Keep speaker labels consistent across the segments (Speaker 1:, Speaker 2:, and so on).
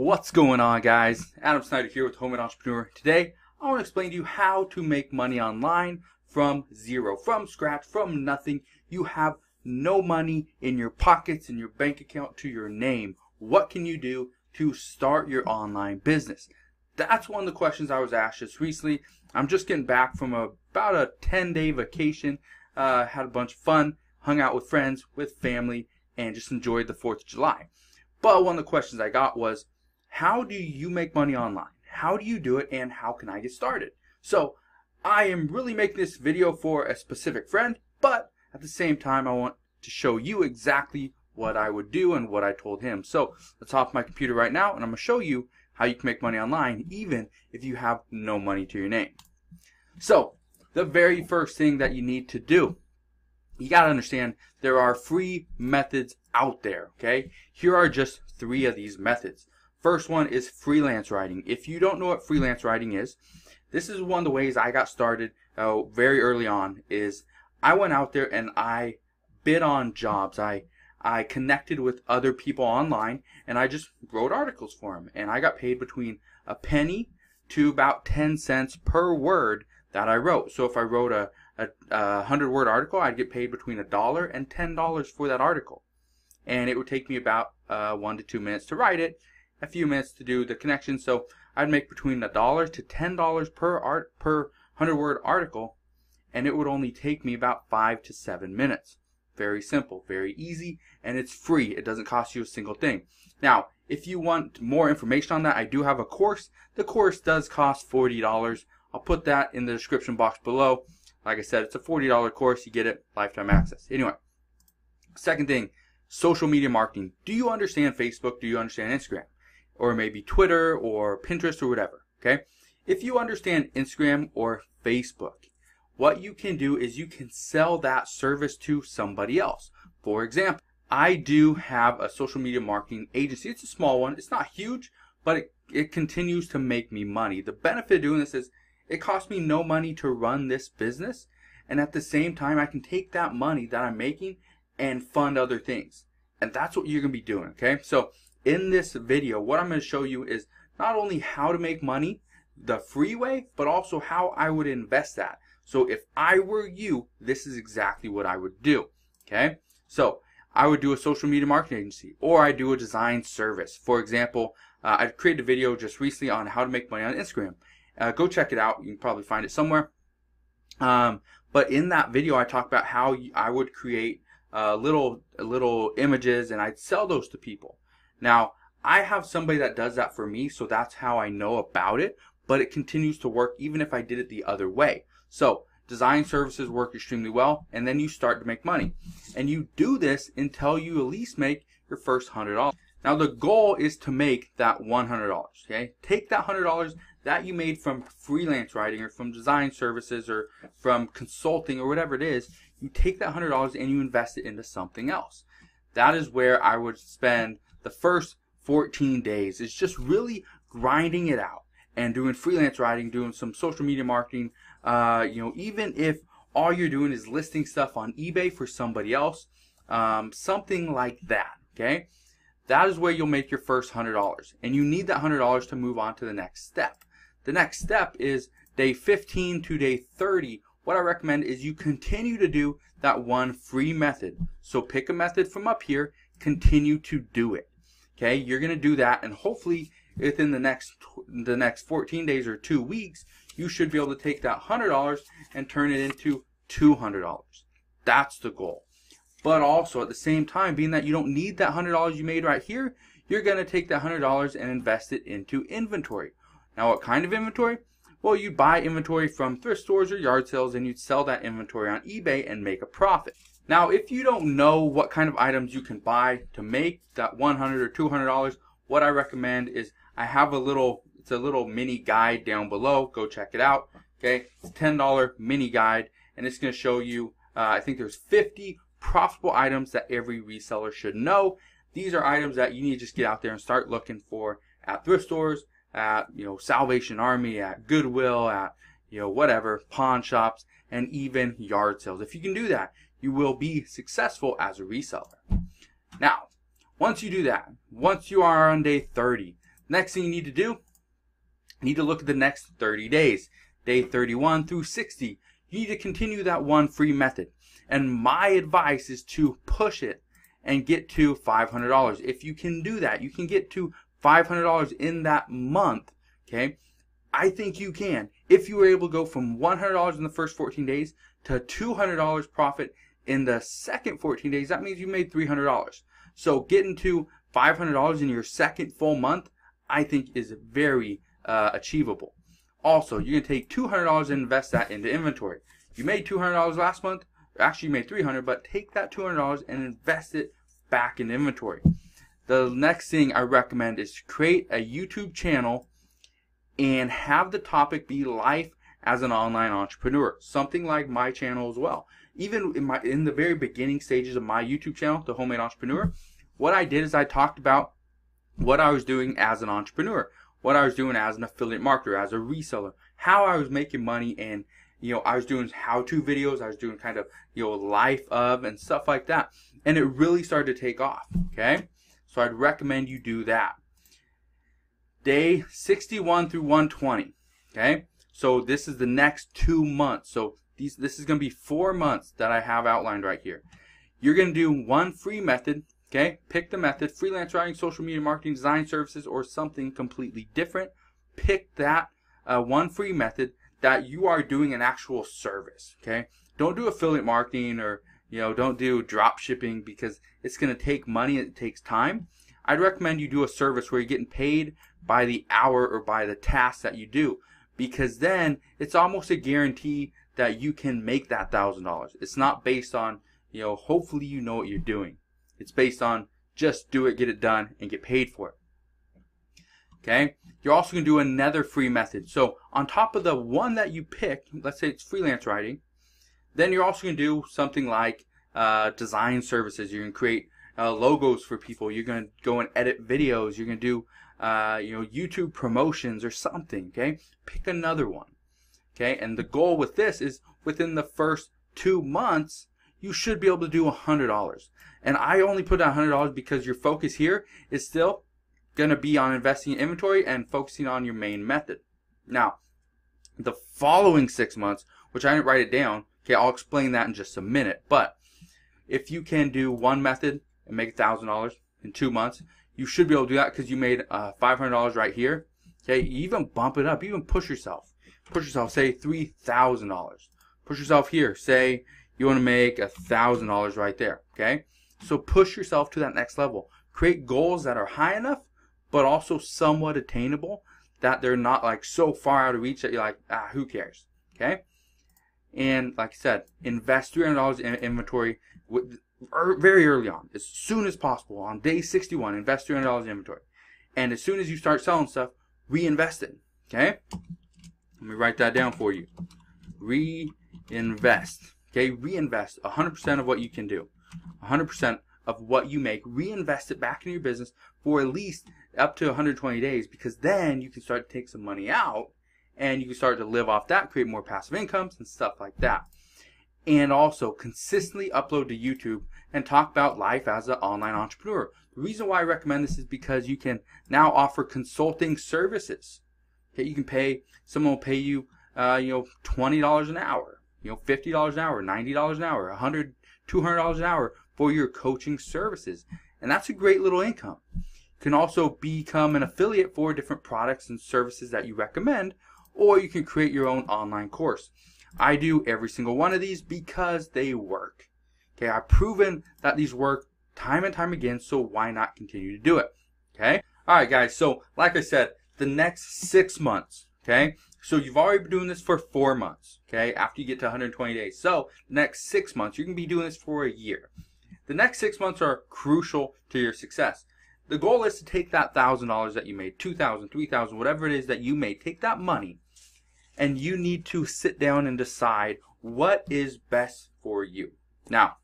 Speaker 1: What's going on, guys? Adam Snyder here with Home and Entrepreneur. Today, I want to explain to you how to make money online from zero, from scratch, from nothing. You have no money in your pockets, in your bank account, to your name. What can you do to start your online business? That's one of the questions I was asked just recently. I'm just getting back from about a 10-day vacation. Had a bunch of fun, hung out with friends, with family, and just enjoyed the 4th of July. But one of the questions I got was, how do you make money online? How do you do it, and how can I get started? So I am really making this video for a specific friend, but at the same time I want to show you exactly what I would do and what I told him. So let's hop on my computer right now, and I'm going to show you how you can make money online even if you have no money to your name. So the very first thing that you need to do, you got to understand there are free methods out there, okay? Here are just 3 of these methods. First one is freelance writing. If you don't know what freelance writing is, this is one of the ways I got started very early on. Is I went out there and I bid on jobs. I connected with other people online and I just wrote articles for them. And I got paid between a penny to about 10 cents per word that I wrote. So if I wrote a 100-word article, I'd get paid between $1 and $10 for that article. And it would take me about 1 to 2 minutes to write it, a few minutes to do the connection. So I'd make between $1 to $10 per 100-word article, and it would only take me about 5 to 7 minutes. Very simple, very easy, and it's free. It doesn't cost you a single thing. Now, if you want more information on that, I do have a course. The course does cost $40. I'll put that in the description box below. Like I said, it's a $40 course. You get it, lifetime access. Anyway, second thing, social media marketing. Do you understand Facebook? Do you understand Instagram? Or maybe Twitter or Pinterest or whatever, okay? If you understand Instagram or Facebook, what you can do is you can sell that service to somebody else. For example, I do have a social media marketing agency. It's a small one. It's not huge, but it continues to make me money. The benefit of doing this is it costs me no money to run this business, and at the same time, I can take that money that I'm making and fund other things. And that's what you're going to be doing, okay? So in this video, what I'm going to show you is not only how to make money the free way, but also how I would invest that. So if I were you, this is exactly what I would do, okay? So I would do a social media marketing agency, or I do a design service. For example, I created a video just recently on how to make money on Instagram. Go check it out. You can probably find it somewhere. But in that video, I talk about how I would create little images, and I'd sell those to people. Now, I have somebody that does that for me, so that's how I know about it, but it continues to work even if I did it the other way. So design services work extremely well, and then you start to make money. And you do this until you at least make your first $100. Now, the goal is to make that $100, okay? Take that $100 that you made from freelance writing or from design services or from consulting or whatever it is, you take that $100 and you invest it into something else. That is where I would spend the first 14 days, is just really grinding it out and doing freelance writing, doing some social media marketing. Even if all you're doing is listing stuff on eBay for somebody else, something like that, okay? That is where you'll make your first $100. And you need that $100 to move on to the next step. The next step is day 15 to day 30. What I recommend is you continue to do that one free method. So pick a method from up here, continue to do it. Okay, you're going to do that, and hopefully within the next 14 days or 2 weeks, you should be able to take that $100 and turn it into $200. That's the goal. But also at the same time, being that you don't need that $100 you made right here, you're going to take that $100 and invest it into inventory. Now, what kind of inventory? Well, you buy inventory from thrift stores or yard sales, and you'd sell that inventory on eBay and make a profit. Now, if you don't know what kind of items you can buy to make that $100 or $200, what I recommend is I have it's a little mini guide down below. Go check it out. Okay, it's a $10 mini guide, and it's going to show you, I think there's 50 profitable items that every reseller should know. These are items that you need to just get out there and start looking for at thrift stores, at Salvation Army, at Goodwill, at whatever, pawn shops, and even yard sales. If you can do that, you will be successful as a reseller. Now, once you do that, once you are on day 30, Next thing you need to do, you need to look at the next 30 days. Day 31 through 60. You need to continue that one free method. And my advice is to push it and get to $500. If you can do that, you can get to $500 in that month. Okay, I think you can. If you were able to go from $100 in the first 14 days to $200 profit in the second 14 days, that means you made $300. So getting to $500 in your second full month, I think is very achievable. Also, you're going to take $200 and invest that into inventory. You made $200 last month. Actually, you made $300, but take that $200 and invest it back in inventory. The next thing I recommend is to create a YouTube channel and have the topic be life as an online entrepreneur. Something like my channel as well. Even in the very beginning stages of my YouTube channel, The Homemade Entrepreneur, what I did is I talked about what I was doing as an entrepreneur, what I was doing as an affiliate marketer, as a reseller, how I was making money, and I was doing how-to videos, I was doing kind of life of and stuff like that, and it really started to take off. Okay, so I'd recommend you do that. Day 61 through 120. Okay, so this is the next 2 months. So this is going to be 4 months that I have outlined right here. You're going to do one free method. Okay, pick the method: freelance writing, social media marketing, design services, or something completely different. Pick that one free method that you are doing an actual service. Okay, don't do affiliate marketing, or don't do drop shipping, because it's going to take money, it takes time. I'd recommend you do a service where you're getting paid by the hour or by the task that you do, because then it's almost a guarantee that you can make that $1,000. It's not based on hopefully you know what you're doing. It's based on just do it, get it done, and get paid for it. Okay? You're also going to do another free method. So on top of the one that you picked, let's say it's freelance writing, then you're also going to do something like design services. You're going to create logos for people. You're going to go and edit videos. You're going to do YouTube promotions or something. Okay? Pick another one. Okay? And the goal with this is within the first 2 months, you should be able to do $100. And I only put down $100 because your focus here is still going to be on investing in inventory and focusing on your main method. Now, the following 6 months, which I didn't write it down, okay, I'll explain that in just a minute. But if you can do one method and make $1,000 in 2 months, you should be able to do that because you made $500 right here. Okay, you even bump it up, even push yourself. Push yourself, say $3,000. Push yourself here, say you want to make $1,000 right there. Okay, so push yourself to that next level. Create goals that are high enough, but also somewhat attainable, that they're not like so far out of reach that you're like, who cares? Okay, and like I said, invest $300 in inventory very early on, as soon as possible. On day 61, invest $300 in inventory, and as soon as you start selling stuff, reinvest it. Okay, let me write that down for you. Reinvest. Okay, reinvest 100% of what you can do. 100% of what you make, reinvest it back in your business for at least up to 120 days, because then you can start to take some money out and you can start to live off that, create more passive incomes and stuff like that. And also consistently upload to YouTube and talk about life as an online entrepreneur. The reason why I recommend this is because you can now offer consulting services. Okay, you can pay, someone will pay you $20 an hour. $50 an hour, $90 an hour, $100, $200 an hour for your coaching services. And that's a great little income. You can also become an affiliate for different products and services that you recommend, or you can create your own online course. I do every single one of these because they work. Okay, I've proven that these work time and time again, so why not continue to do it? Okay? Alright guys, so like I said, the next 6 months, okay? So you've already been doing this for 4 months, okay, after you get to 120 days. So the next 6 months, you're going to be doing this for a year. The next 6 months are crucial to your success. The goal is to take that $1,000 that you made, $2,000, $3,000, whatever it is that you made, take that money, and you need to sit down and decide what is best for you. Now,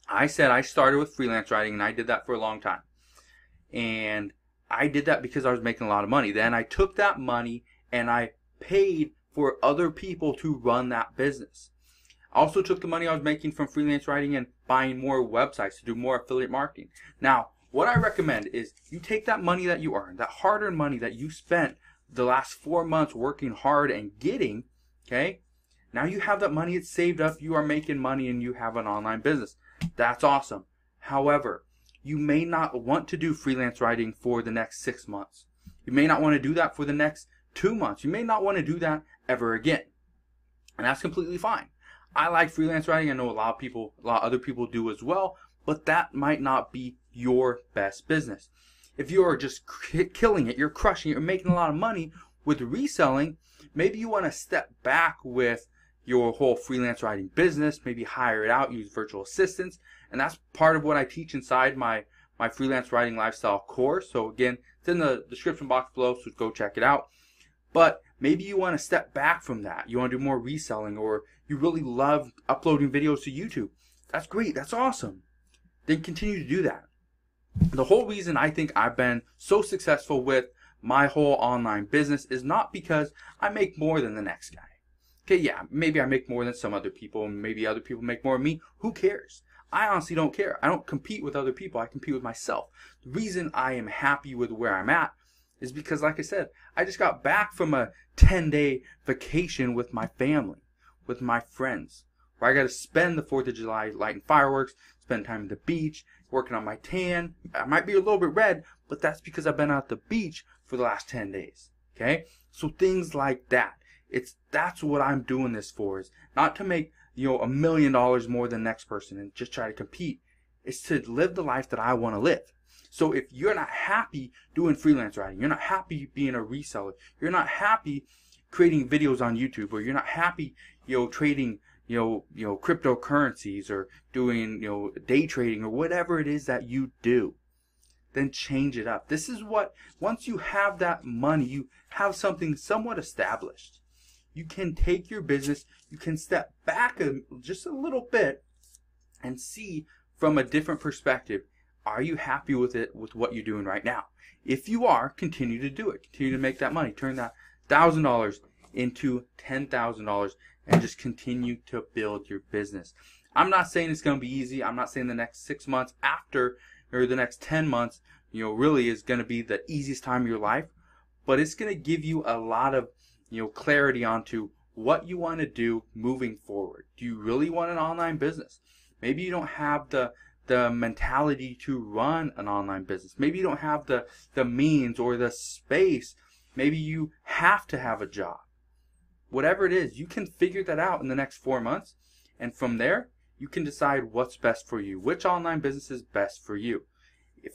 Speaker 1: I said I started with freelance writing, and I did that for a long time. And I did that because I was making a lot of money. Then I took that money and I paid for other people to run that business. I also took the money I was making from freelance writing and buying more websites to do more affiliate marketing. Now, what I recommend is you take that money that you earned, that hard-earned money that you spent the last 4 months working hard and getting, okay? Now you have that money, it's saved up, you are making money, and you have an online business. That's awesome. However, you may not want to do freelance writing for the next 6 months. You may not want to do that for the next 2 months. You may not want to do that ever again. And that's completely fine. I like freelance writing. I know a lot of other people do as well, but that might not be your best business. If you're just killing it, you're crushing it, you're making a lot of money with reselling, maybe you want to step back with your whole freelance writing business, maybe hire it out, use virtual assistants, and that's part of what I teach inside my freelance writing lifestyle course. So again, it's in the description box below, so go check it out. But maybe you want to step back from that. You want to do more reselling, or you really love uploading videos to YouTube. That's great. That's awesome. Then continue to do that. The whole reason I think I've been so successful with my whole online business is not because I make more than the next guy. Okay, yeah, maybe I make more than some other people, and maybe other people make more than me. Who cares? I honestly don't care. I don't compete with other people. I compete with myself. The reason I am happy with where I'm at is because, like I said, I just got back from a 10-day vacation with my family, with my friends, where I got to spend the 4th of July lighting fireworks, spend time at the beach, working on my tan. I might be a little bit red, but that's because I've been out at the beach for the last 10 days. Okay? So things like that. That's what I'm doing this for, is not to make, $1 million more than the next person and just try to compete. It's to live the life that I want to live. So if you're not happy doing freelance writing, you're not happy being a reseller, you're not happy creating videos on YouTube, or you're not happy, trading, cryptocurrencies, or doing, day trading, or whatever it is that you do, then change it up. This is what, once you have that money, you have something somewhat established. You can take your business, you can step back just a little bit and see from a different perspective. Are you happy with it, with what you're doing right now? If you are, continue to do it. Continue to make that money. Turn that $1,000 into $10,000 and just continue to build your business. I'm not saying it's going to be easy. I'm not saying the next 6 months after, or the next 10 months, really is going to be the easiest time of your life. But it's going to give you a lot of, clarity onto what you want to do moving forward. Do you really want an online business? Maybe you don't have the mentality to run an online business. Maybe you don't have the means or the space. Maybe you have to have a job. Whatever it is, you can figure that out in the next 4 months. And from there, you can decide what's best for you. Which online business is best for you.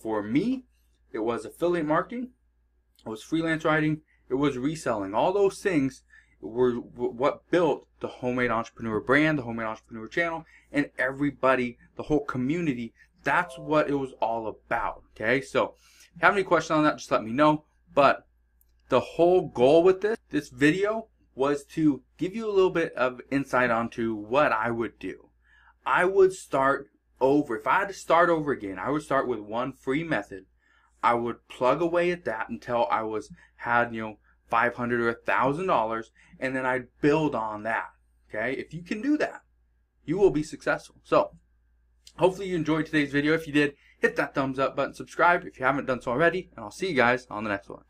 Speaker 1: For me, it was affiliate marketing. It was freelance writing. It was reselling. All those things were what built the Homemade Entrepreneur brand, the Homemade Entrepreneur channel, and everybody, the whole community. That's what it was all about. Okay, so if you have any questions on that, just let me know. But the whole goal with this video was to give you a little bit of insight onto what I would do. I would start over. If I had to start over again, I would start with one free method. I would plug away at that until I had $500 or $1,000, and then I'd build on that. Okay, if you can do that, you will be successful. So hopefully you enjoyed today's video. If you did, hit that thumbs up button, subscribe if you haven't done so already, and I'll see you guys on the next one.